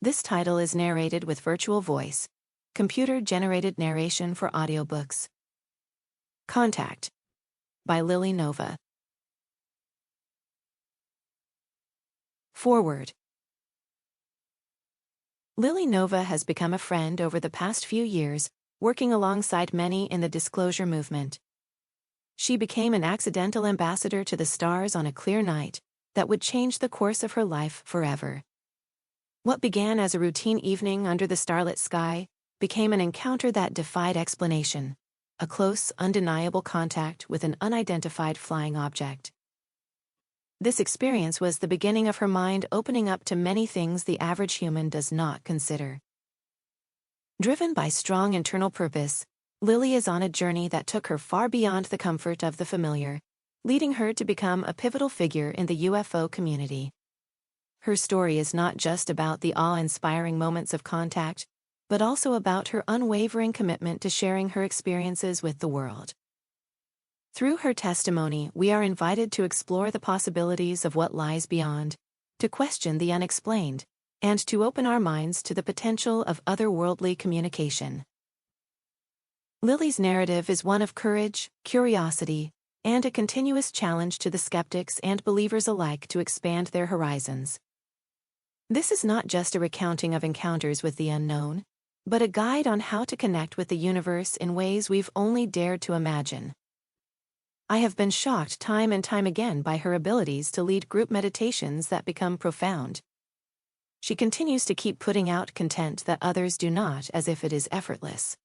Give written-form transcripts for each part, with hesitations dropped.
This title is narrated with virtual voice, computer-generated narration for audiobooks. Contact by Lily Nova. Forward. Lily Nova has become a friend over the past few years, working alongside many in the disclosure movement. She became an accidental ambassador to the stars on a clear night that would change the course of her life forever. What began as a routine evening under the starlit sky became an encounter that defied explanation, a close, undeniable contact with an unidentified flying object. This experience was the beginning of her mind opening up to many things the average human does not consider. Driven by strong internal purpose, Lily is on a journey that took her far beyond the comfort of the familiar, leading her to become a pivotal figure in the UFO community. Her story is not just about the awe-inspiring moments of contact, but also about her unwavering commitment to sharing her experiences with the world. Through her testimony, we are invited to explore the possibilities of what lies beyond, to question the unexplained, and to open our minds to the potential of otherworldly communication. Lily's narrative is one of courage, curiosity, and a continuous challenge to the skeptics and believers alike to expand their horizons. This is not just a recounting of encounters with the unknown, but a guide on how to connect with the universe in ways we've only dared to imagine. I have been shocked time and time again by her abilities to lead group meditations that become profound. She continues to keep putting out content that others do not, as if it is effortless.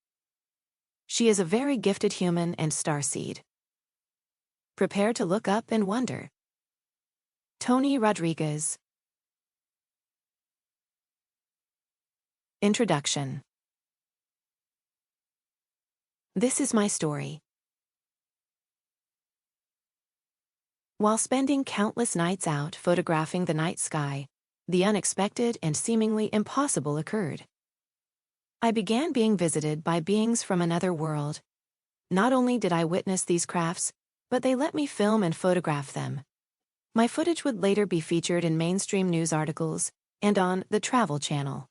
She is a very gifted human and starseed. Prepare to look up and wonder. Tony Rodriguez. Introduction. This is my story. While spending countless nights out photographing the night sky, the unexpected and seemingly impossible occurred. I began being visited by beings from another world. Not only did I witness these crafts, but they let me film and photograph them. My footage would later be featured in mainstream news articles and on the Travel Channel.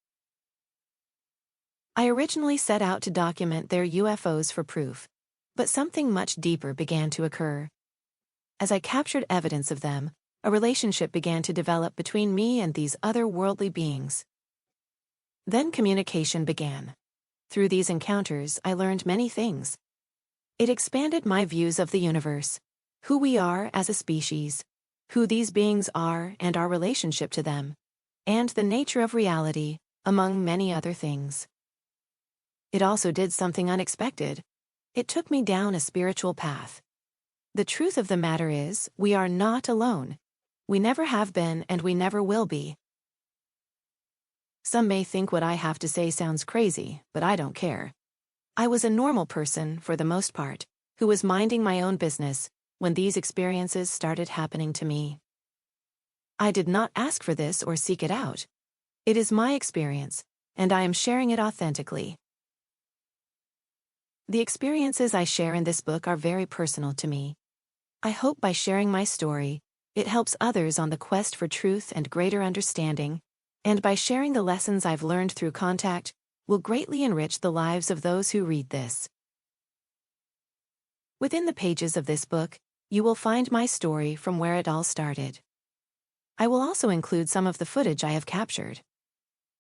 I originally set out to document their UFOs for proof, but something much deeper began to occur. As I captured evidence of them, a relationship began to develop between me and these otherworldly beings. Then communication began. Through these encounters, I learned many things. It expanded my views of the universe, who we are as a species, who these beings are and our relationship to them, and the nature of reality, among many other things. It also did something unexpected. It took me down a spiritual path. The truth of the matter is, we are not alone. We never have been and we never will be. Some may think what I have to say sounds crazy, but I don't care. I was a normal person, for the most part, who was minding my own business when these experiences started happening to me. I did not ask for this or seek it out. It is my experience, and I am sharing it authentically. The experiences I share in this book are very personal to me. I hope by sharing my story, it helps others on the quest for truth and greater understanding, and by sharing the lessons I've learned through contact, will greatly enrich the lives of those who read this. Within the pages of this book, you will find my story from where it all started. I will also include some of the footage I have captured.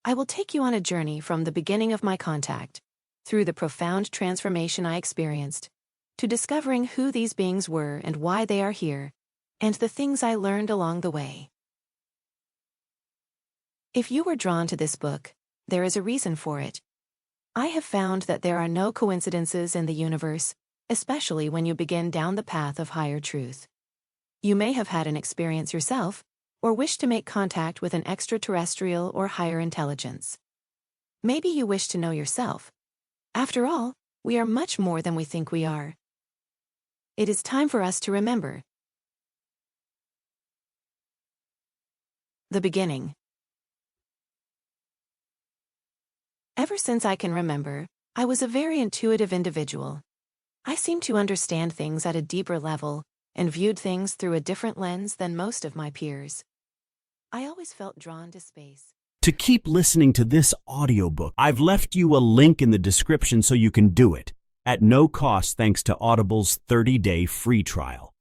I will take you on a journey from the beginning of my contact, through the profound transformation I experienced, to discovering who these beings were and why they are here, and the things I learned along the way. If you were drawn to this book, there is a reason for it. I have found that there are no coincidences in the universe, especially when you begin down the path of higher truth. You may have had an experience yourself, or wish to make contact with an extraterrestrial or higher intelligence. Maybe you wish to know yourself. After all, we are much more than we think we are. It is time for us to remember. The beginning. Ever since I can remember, I was a very intuitive individual. I seemed to understand things at a deeper level and viewed things through a different lens than most of my peers. I always felt drawn to space, To keep listening to this audiobook, I've left you a link in the description so you can do it, at no cost thanks to Audible's 30-day free trial.